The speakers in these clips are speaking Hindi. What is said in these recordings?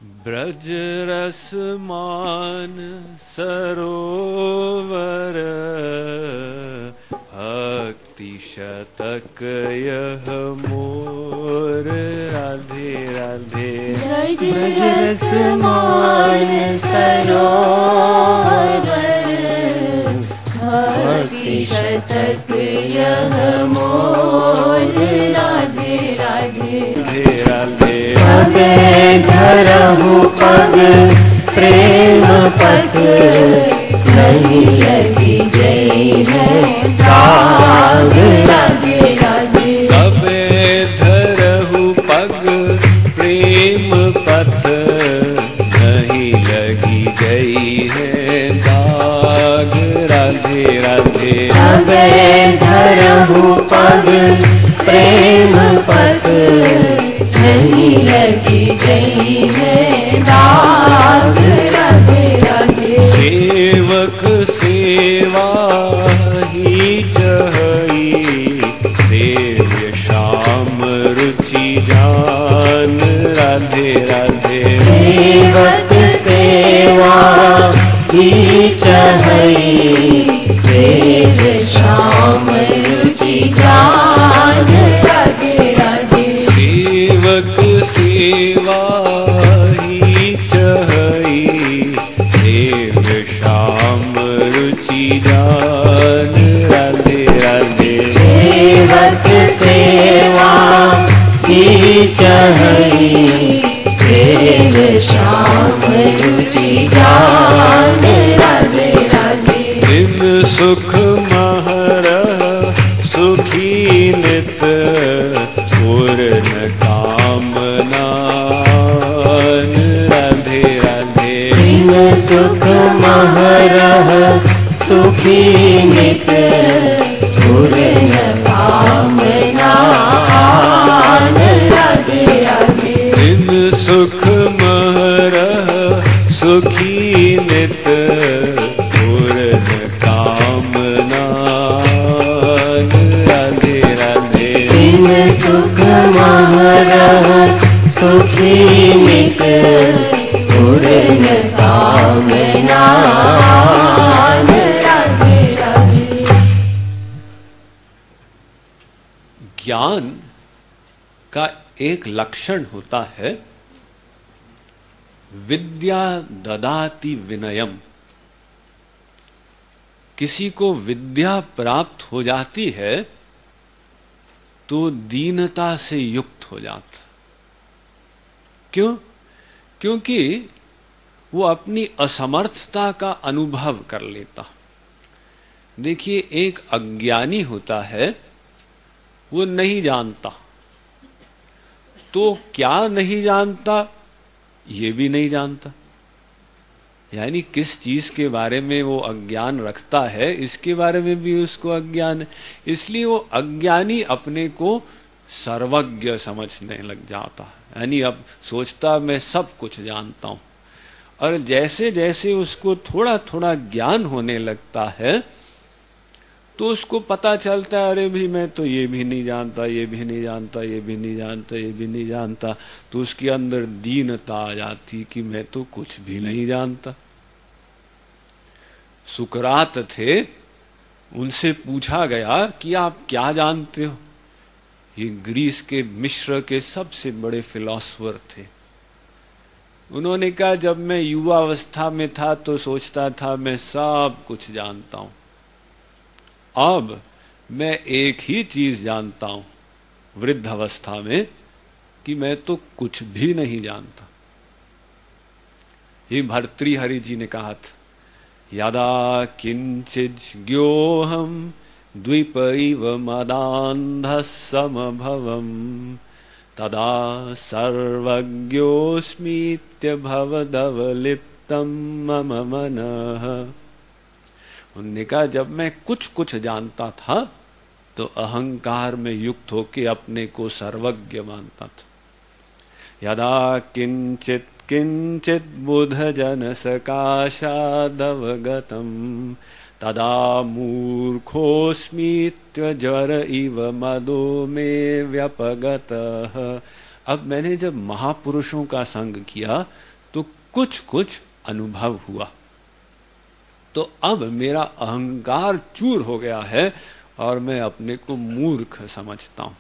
ब्रज रस मान सरोवर भक्ति शतक यह मोर। राधे राधे। ब्रज रस मान सरोवर भक्ति शतक यह मोर। राधे राधे। राधे पगे धरहु पग प्रेम पथ नहीं लगी जई है दाग। राधे राधे। अबे धरहु पग प्रेम पथ नहीं लगी गई है दाग। राधे राधे। अबे धरहु पग प्रेम पथ नहीं लगी गई है दाग। राधे राधे। सेवक सेवा ही चहई सेव्य श्याम रुचि जान। राधे राधे। सेवक सेवा ही चहई सेव्य श्याम रुचि जान। राधे राधे। सेवक सेवा ही चहई सेव्य श्याम रुचि जान। राधे राधे। सेवक सेवा ही चहई सेव्य श्याम रुचि जान। राधे राधे। दिन सुख महरह सुखी नित पूर्ण कामनान। राधे राधे। दिन सुख महरह सुखी नित पूर्ण कामनान। राधे राधे। दिन सुख महरह सुखी नित पूर्ण कामनान। राधे राधे। दिन सुख महरह सुखी नित पूर्ण कामनान। राधे राधे। ज्ञान का एक लक्षण होता है विद्या ददाति विनयम। किसी को विद्या प्राप्त हो जाती है तो दीनता से युक्त हो जाता। क्यों? क्योंकि वो अपनी असमर्थता का अनुभव कर लेता। देखिए, एक अज्ञानी होता है, वो नहीं जानता, तो क्या नहीं जानता ये भी नहीं जानता। यानी किस चीज के बारे में वो अज्ञान रखता है, इसके बारे में भी उसको अज्ञान है। इसलिए वो अज्ञानी अपने को सर्वज्ञ समझने लग जाता है। यानी अब सोचता मैं सब कुछ जानता हूं। और जैसे जैसे उसको थोड़ा थोड़ा ज्ञान होने लगता है तो उसको पता चलता है, अरे भी मैं तो ये भी नहीं जानता, ये भी नहीं जानता, ये भी नहीं जानता, ये भी नहीं जानता। तो उसके अंदर दीनता आ जाती कि मैं तो कुछ भी नहीं जानता। सुकरात थे, उनसे पूछा गया कि आप क्या जानते हो। ये ग्रीस के मिस्र के सबसे बड़े फिलॉसफर थे। उन्होंने कहा, जब मैं युवावस्था में था तो सोचता था मैं सब कुछ जानता हूं। अब मैं एक ही चीज जानता हूं वृद्ध अवस्था में, कि मैं तो कुछ भी नहीं जानता। ये भर्तृहरि जी ने कहा था, यदा किंचित् ज्ञोहम द्वीप इव मदान्धः समभवम् तदा सर्वज्ञोऽस्मीत्यभवदवलिप्तं मम मनः। उन्होंने कहा, जब मैं कुछ कुछ जानता था तो अहंकार में युक्त होके अपने को सर्वज्ञ मानता था। यदा किंचित किंचित बुध जन सकाशादवगतम तदा मूर्खोस्मीत्यज्वर इव मदो में व्यपगतः। अब मैंने जब महापुरुषों का संग किया कुछ कुछ अनुभव हुआ। तो अब मेरा अहंकार चूर हो गया है और मैं अपने को मूर्ख समझता हूं।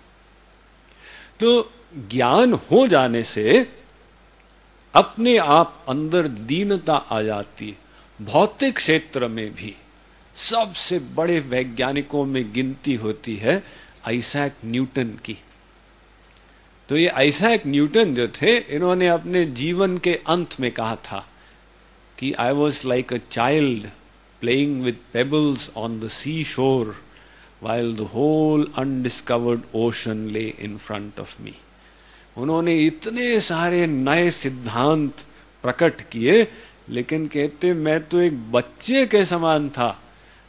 तो ज्ञान हो जाने से अपने आप अंदर दीनता आ जाती है। भौतिक क्षेत्र में भी सबसे बड़े वैज्ञानिकों में गिनती होती है आइजैक न्यूटन की। तो ये आइजैक न्यूटन जो थे, इन्होंने अपने जीवन के अंत में कहा था कि I was like a child playing with pebbles on the sea shore while the whole undiscovered ocean lay in front of me। उन्होंने इतने सारे नए सिद्धांत प्रकट किए, लेकिन कहते मैं तो एक बच्चे के समान था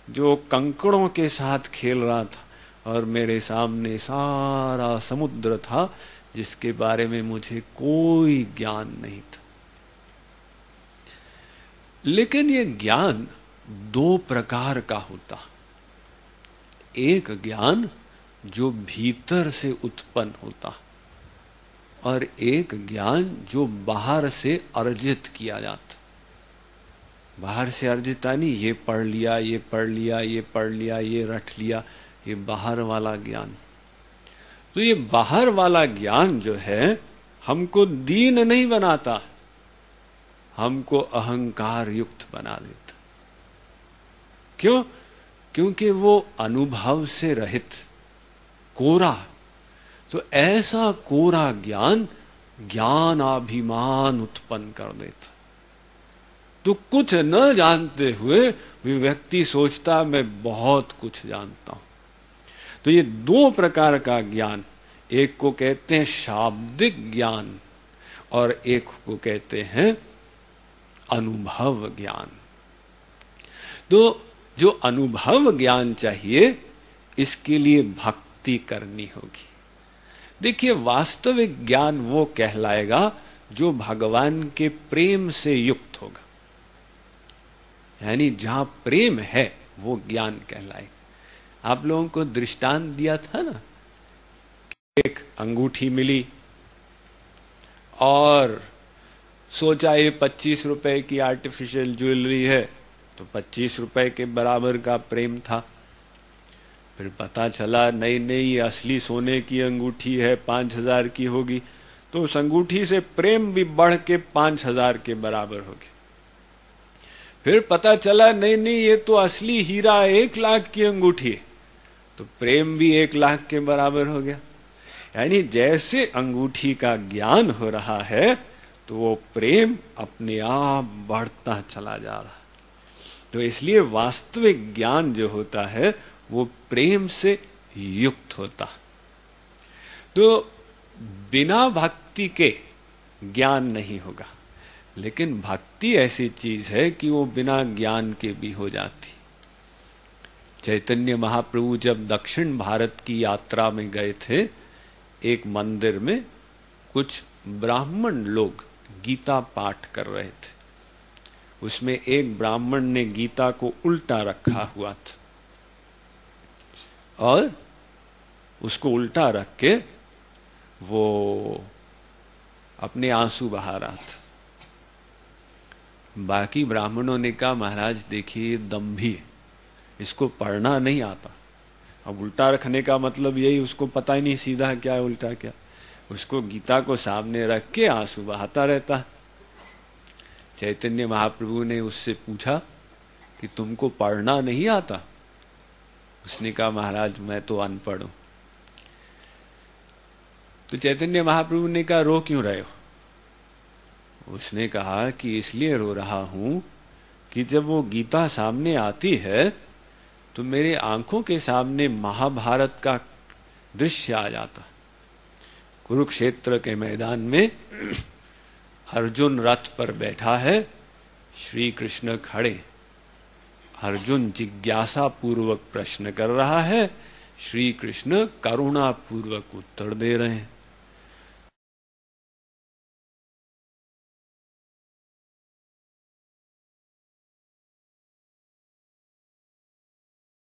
जो कंकड़ों के साथ खेल रहा था और मेरे सामने सारा समुद्र था जिसके बारे में मुझे कोई ज्ञान नहीं था। लेकिन ये ज्ञान दो प्रकार का होता। एक ज्ञान जो भीतर से उत्पन्न होता और एक ज्ञान जो बाहर से अर्जित किया जाता। बाहर से अर्जित नहीं, ये पढ़ लिया, ये पढ़ लिया, ये पढ़ लिया, ये रट लिया, ये बाहर वाला ज्ञान। तो ये बाहर वाला ज्ञान जो है हमको दीन नहीं बनाता, हमको अहंकार युक्त बना देता। क्यों? क्योंकि वो अनुभव से रहित, कोरा। तो ऐसा कोरा ज्ञान ज्ञानाभिमान उत्पन्न कर देता। तो कुछ न जानते हुए भी व्यक्ति सोचता मैं बहुत कुछ जानता हूं। तो ये दो प्रकार का ज्ञान, एक को कहते हैं शाब्दिक ज्ञान और एक को कहते हैं अनुभव ज्ञान। तो जो अनुभव ज्ञान चाहिए, इसके लिए भक्ति करनी होगी। देखिए, वास्तविक ज्ञान वो कहलाएगा जो भगवान के प्रेम से युक्त होगा, यानी जहां प्रेम है वो ज्ञान कहलाएगा। आप लोगों को दृष्टांत दिया था ना, एक अंगूठी मिली और सोचा ये 25 रुपए की आर्टिफिशियल ज्वेलरी है, तो 25 रुपए के बराबर का प्रेम था। फिर पता चला नहीं नहीं, ये असली सोने की अंगूठी है, 5000 की होगी। तो उस अंगूठी से प्रेम भी बढ़ के 5000 के बराबर हो गया। फिर पता चला नहीं नहीं, ये तो असली हीरा 1 लाख की अंगूठी है, तो प्रेम भी 1 लाख के बराबर हो गया। यानी जैसे अंगूठी का ज्ञान हो रहा है, तो वो प्रेम अपने आप बढ़ता चला जा रहा है। तो इसलिए वास्तविक ज्ञान जो होता है वो प्रेम से युक्त होता। तो बिना भक्ति के ज्ञान नहीं होगा, लेकिन भक्ति ऐसी चीज है कि वो बिना ज्ञान के भी हो जाती। चैतन्य महाप्रभु जब दक्षिण भारत की यात्रा में गए थे, एक मंदिर में कुछ ब्राह्मण लोग गीता पाठ कर रहे थे। उसमें एक ब्राह्मण ने गीता को उल्टा रखा हुआ था और उसको उल्टा रख के वो अपने आंसू बहा रहा था। बाकी ब्राह्मणों ने कहा, महाराज देखिए दम्भी है, इसको पढ़ना नहीं आता। अब उल्टा रखने का मतलब यही, उसको पता ही नहीं सीधा क्या है उल्टा क्या। उसको गीता को सामने रख के आंसू बहाता रहता। चैतन्य महाप्रभु ने उससे पूछा कि तुमको पढ़ना नहीं आता? उसने कहा, महाराज मैं तो अनपढ़ हूं। तो चैतन्य महाप्रभु ने कहा, रो क्यों रहे हो? उसने कहा कि इसलिए रो रहा हूं कि जब वो गीता सामने आती है तो मेरे आंखों के सामने महाभारत का दृश्य आ जाता। कुरुक्षेत्र के मैदान में अर्जुन रथ पर बैठा है, श्री कृष्ण खड़े। अर्जुन जिज्ञासा पूर्वक प्रश्न कर रहा है, श्री कृष्ण करुणा पूर्वक उत्तर दे रहे हैं।